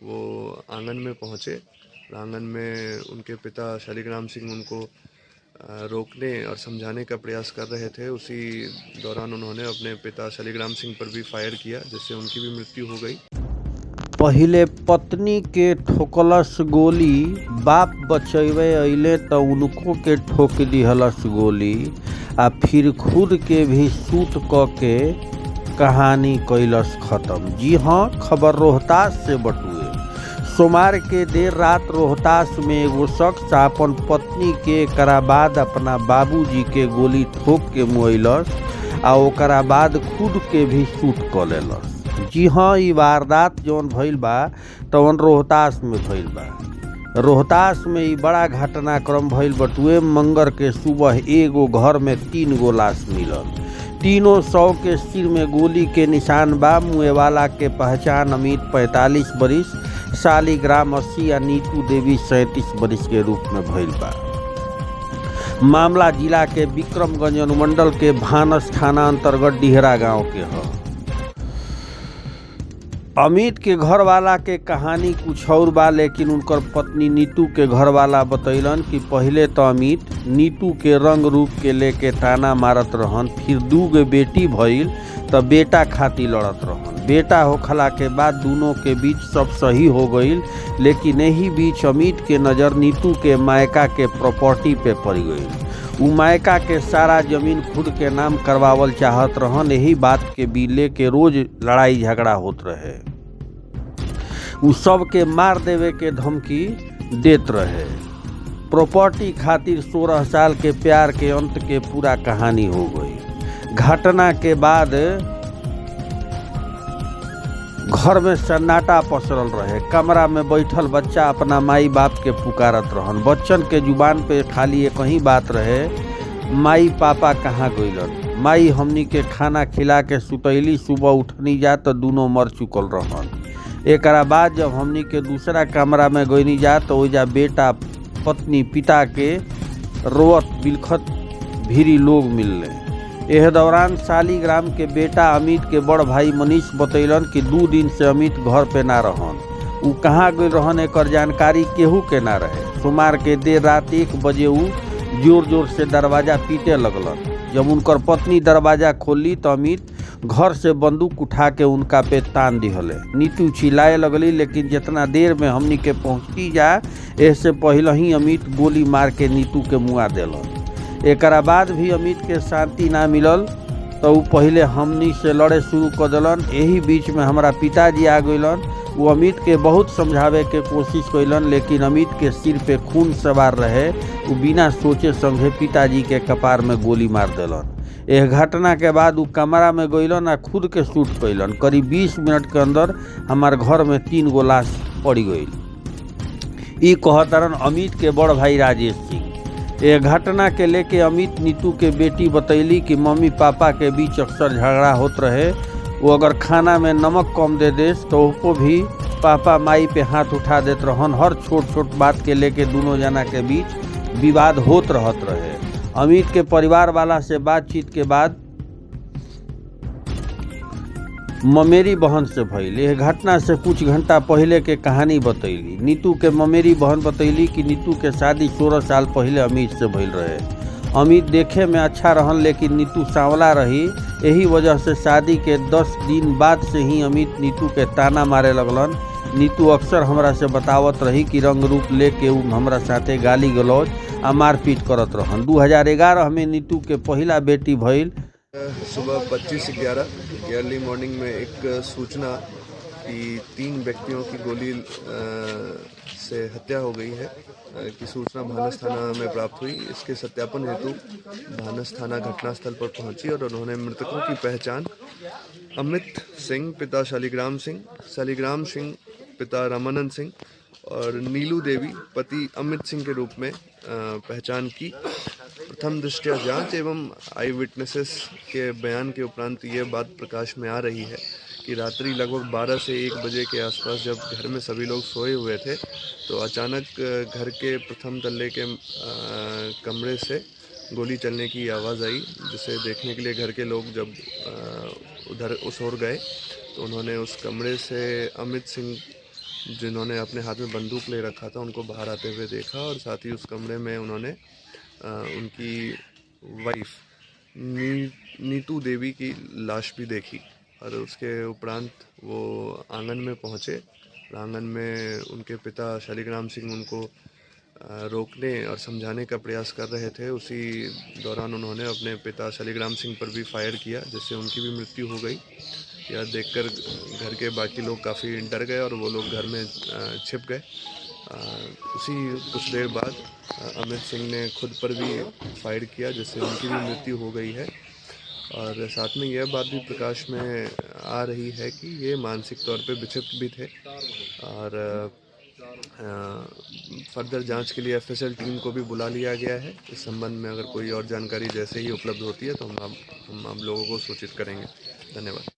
वो आंगन में पहुँचे। आंगन में उनके पिता शालिग्राम सिंह उनको रोकने और समझाने का प्रयास कर रहे थे। उसी दौरान उन्होंने अपने पिता शालिग्राम सिंह पर भी फायर किया, जिससे उनकी भी मृत्यु हो गई। पहिले पत्नी के ठोकलस गोली, बाप बचैवे अइले त उनको के ठोक दिहलस गोली, आ फिर खुद के भी शूट क के कहानी कैलस खत्म। जी हाँ, खबर रोहतास से बटुए। सोमवार के देर रात रोहतास में एगो शख्स अपन पत्नी के एकरा बाद अपना बाबूजी के गोली ठोक के मुआइलस, आ ओकरा बाद खुद के भी शूट क लेलस। जी हाँ, ई वारदात जौन भइल बा तवन रोहतास में भइल बा। रोहतास में ई बड़ा घटनाक्रम भइल बटुए। मंगर के सुबह एगो घर में 3 गो लाश मिलल। तीनों 100 के सिर में गोली के निशान बा। मुए वाला के पहचान अमित 45 बरिस, शालिग्राम 80 आ नीतू देवी 37 बरिस के रूप में भइल बा। मामला जिला के विक्रमगंज अनुमंडल के भानस थाना अंतर्गत डिहरा गांव के ह। अमित के घर वाला के कहानी कुछ और बा, लेकिन उनकर पत्नी नीतू के घर वाला बतैलन कि पहिले तो अमित नीतू के रंग रूप के लेके ताना मारत रहन, फिर 2 गो बेटी भइल तो बेटा खातिर लड़त रहन। बेटा होखला के बाद दोनों के बीच सब सही हो गईल, लेकिन यही बीच अमित के नज़र नीतू के मायका के प्रॉपर्टी पे पड़ गई। उ मायका के सारा जमीन खुद के नाम करवावल चाहत रहन। यही बात के भी लेके रोज लड़ाई झगड़ा होत रहे। उ सब के मार देवे के धमकी देत रहे। प्रॉपर्टी खातिर 16 साल के प्यार के अंत के पूरा कहानी हो गई। घटना के बाद घर में सन्नाटा पसरल रहे। कमरा में बैठल बच्चा अपना माई बाप के पुकारत रहन। बच्चन के जुबान पे खाली एक ही बात रहे, माई पापा कहाँ गइलन। माई हमनी के खाना खिला के सुतैली, सुबह उठनी जा तो दोनों मर चुकल रहन। एकरा बाद जब हमनी के दूसरा कमरा में गइनी जा तो ओइजा बेटा पत्नी पिता के रोवत बिलखत भीरी लोग मिलले। एह दौरान शालिग्राम के बेटा अमित के बड़ भाई मनीष बतैलन कि 2 दिन से अमित घर पे ना रहन। उ कहाँ गइल रहन एकर जानकारी केहू के ना रहे। सोमवार के देर रात 1 बजे उ जोर जोर से दरवाजा पीटे लगलन। जब उनकर पत्नी दरवाजा खोली तो अमित घर से बंदूक उठा के उनका पे तान दिहले। नीतू चिल्लाए लगली, लेकिन जितना देर में हमनी के पहुँचती जा इससे पहले ही अमित गोली मार के नीतू के मुआ देलन। एकरा बाद भी अमित के शांति ना मिलल तो उ पहले हमनी से लड़े शुरू कर दिलन। यही बीच में हमारा पिताजी आ गइलन। वो अमित के बहुत समझावे के कोशिश कैलन, लेकिन अमित के सिर पे खून सवार रहे। वो बिना सोचे समझे पिताजी के कपार में गोली मार देलन। यह घटना के बाद उ कमरा में गइलन आ खुद के शूट कैलन। करीब 20 मिनट के अंदर हमार घर में 3 गो लाश पड़ गई। ई कहतरन अमित के बड़ भाई राजेश सिंह। यह घटना के लेके अमित नीतू के बेटी बतैली कि मम्मी पापा के बीच अक्सर झगड़ा होत रहे। वो अगर खाना में नमक कम दे देस तो उसको भी पापा माई पे हाथ उठा देत रहन। हर छोट छोट बात के लेके दोनों जना के बीच विवाद होत रहत रहे। अमित के परिवार वाला से बातचीत के बाद ममेरी बहन से भइल। यह घटना से कुछ घंटा पहले के कहानी बतैली। नीतू के ममेरी बहन बतैली कि नीतू के शादी 16 साल पहले अमित से भइल रहे। अमित देखे में अच्छा रहन, लेकिन नीतू सांवला रही। यही वजह से शादी के 10 दिन बाद से ही अमित नीतू के ताना मारे लगलन। नीतू अक्सर हमरा से बतावत रही कि रंग रूप लेके उ हमरा साथे गाली गलौज आ मारपीट करत रहन। 2011 में नीतू के पहला बेटी भइल। सुबह 25:11 अर्ली मॉर्निंग में एक सूचना कि 3 व्यक्तियों की गोली से हत्या हो गई है की सूचना भानस थाना में प्राप्त हुई। इसके सत्यापन हेतु भानस थाना घटनास्थल पर पहुंची और उन्होंने मृतकों की पहचान अमित सिंह पिता शालिग्राम सिंह, शालिग्राम सिंह पिता रामानंद सिंह और नीलू देवी पति अमित सिंह के रूप में पहचान की। प्रथम दृष्टया जांच एवं आई विटनेसेस के बयान के उपरांत ये बात प्रकाश में आ रही है कि रात्रि लगभग 12 से 1 बजे के आसपास जब घर में सभी लोग सोए हुए थे तो अचानक घर के प्रथम तल्ले के कमरे से गोली चलने की आवाज़ आई, जिसे देखने के लिए घर के लोग जब उधर उस ओर गए तो उन्होंने उस कमरे से अमित सिंह जिन्होंने अपने हाथ में बंदूक ले रखा था उनको बाहर आते हुए देखा, और साथ ही उस कमरे में उन्होंने उनकी वाइफ नीतू देवी की लाश भी देखी। और उसके उपरांत वो आंगन में पहुँचे। आंगन में उनके पिता शालिग्राम सिंह उनको रोकने और समझाने का प्रयास कर रहे थे। उसी दौरान उन्होंने अपने पिता शालिग्राम सिंह पर भी फायर किया, जिससे उनकी भी मृत्यु हो गई। यह देखकर घर के बाकी लोग काफ़ी डर गए और वो लोग घर में छिप गए। उसी कुछ देर बाद अमित सिंह ने खुद पर भी फायर किया, जिससे उनकी भी मृत्यु हो गई है। और साथ में यह बात भी प्रकाश में आ रही है कि ये मानसिक तौर पे विक्षिप्त भी थे। और फर्दर जांच के लिए एफएसएल टीम को भी बुला लिया गया है। इस संबंध में अगर कोई और जानकारी जैसे ही उपलब्ध होती है तो हम आप लोगों को सूचित करेंगे। धन्यवाद।